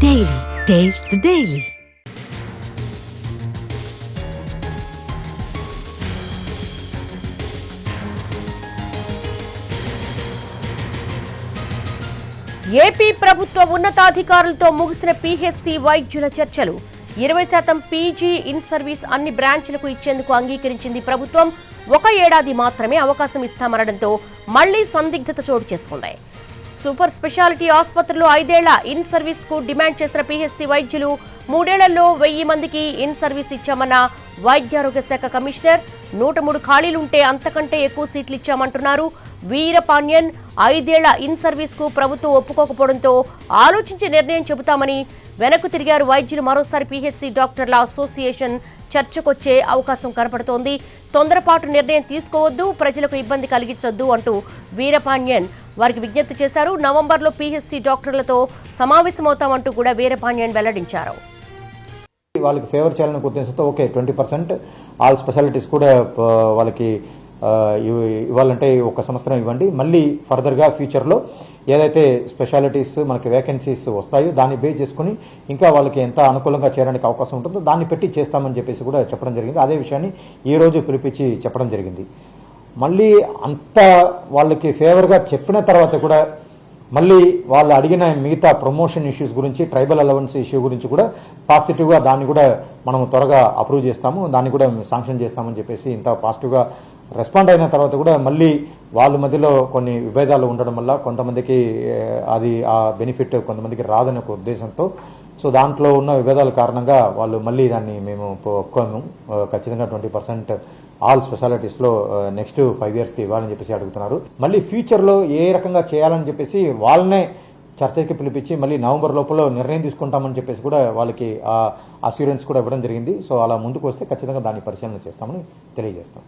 Daily. Taste the Daily. AP ప్రభుత్వ ఉన్నతాధికారులతో ముగిసిన పీహెచ్సీ వైద్యుల చర్చలు 20% పీజీ ఇన్ సర్వీస్ అన్ని బ్రాంచ్లకు ఇచ్చేందుకు అంగీకరించింది ప్రభుత్వం. ఒక ఏడాది మాత్రమే అవకాశం ఇస్తామనడంతో మళ్లీ సందిగ్ధత చోటు చేసుకుంది. సూపర్ స్పెషాలిటీ ఆసుపత్రులు 5 ఏళ్ల ఇన్ సర్వీస్ కు డిమాండ్ చేసిన పీహెచ్సీ వైద్యులు 3 ఏళ్లలో 1000 మందికి ఇన్ సర్వీస్ ఇచ్చామన్న వైద్యారోగ్య శాఖ కమిషనర్. 103 ఖాళీలుంటే అంతకంటే ఎక్కువ సీట్లు ఇచ్చామంటున్నారు. వీరపాండ్యన్ 5 ఏళ్ల ఇన్ సర్వీస్ కు ప్రభుత్వం ఒప్పుకోకపోవడంతో ఆలోచించి నిర్ణయం చెబుతామని వెనక్కు తిరిగారు వైద్యులు. మరోసారి పీహెచ్సీ డాక్టర్ల అసోసియేషన్ చర్చకొచ్చే అవకాశం కనపడుతోంది. తొందరపాటు నిర్ణయం తీసుకోవద్దు, ప్రజలకు ఇబ్బంది కలిగించొద్దు అంటూ వీరపాండ్యన్ వారికి విజ్ఞప్తి చేశారు. నవంబర్లో పీహెచ్సీ డాక్టర్లతో సమావేశమవుతామంటూ కూడా వీరపాండ్యన్ వెల్లడించారు. వాళ్ళకి ఫేవర్ చేయాలనే ఉద్దేశంతో ఓకే 20% ఆల్ స్పెషాలిటీస్ కూడా వాళ్ళకి ఇవ్వాలంటే ఒక సంవత్సరం ఇవ్వండి, మళ్ళీ ఫర్దర్గా ఫ్యూచర్లో ఏదైతే స్పెషాలిటీస్ మనకి వేకెన్సీస్ వస్తాయో దాన్ని బేస్ చేసుకుని ఇంకా వాళ్ళకి ఎంత అనుకూలంగా చేయడానికి అవకాశం ఉంటుందో దాన్ని పెట్టి చేస్తామని చెప్పేసి కూడా చెప్పడం జరిగింది. అదే విషయాన్ని ఈ రోజు పిలిపించి చెప్పడం జరిగింది. మళ్ళీ అంత వాళ్ళకి ఫేవర్గా చెప్పిన తర్వాత కూడా మళ్ళీ వాళ్ళు అడిగిన మిగతా ప్రమోషన్ ఇష్యూస్ గురించి, ట్రైబల్ అలవెన్స్ ఇష్యూ గురించి కూడా పాజిటివ్గా దాన్ని కూడా మనం త్వరగా అప్రూవ్ చేస్తాము, దాన్ని కూడా శాంక్షన్ చేస్తామని చెప్పేసి ఇంత పాజిటివ్గా రెస్పాండ్ అయిన తర్వాత కూడా మళ్ళీ వాళ్ళ మధ్యలో కొన్ని విభేదాలు ఉండడం వల్ల కొంతమందికి అది ఆ బెనిఫిట్ కొంతమందికి రాదనే ఒక ఉద్దేశంతో సో దాంట్లో ఉన్న విభేదాల కారణంగా వాళ్ళు మళ్ళీ దాన్ని మేము ఒప్పుకోము, ఖచ్చితంగా 20% ఆల్ స్పెషాలిటీస్లో నెక్స్ట్ 5 yearsకి ఇవ్వాలని చెప్పేసి అడుగుతున్నారు. మళ్ళీ ఫ్యూచర్లో ఏ రకంగా చేయాలని చెప్పేసి వాళ్ళనే చర్చకి పిలిపించి మళ్ళీ నవంబర్ లోపల నిర్ణయం తీసుకుంటామని చెప్పేసి కూడా వాళ్ళకి అష్యూరెన్స్ కూడా ఇవ్వడం జరిగింది. సో అలా ముందుకు వస్తే ఖచ్చితంగా దాన్ని పరిశీలన చేస్తామని తెలియజేస్తాం.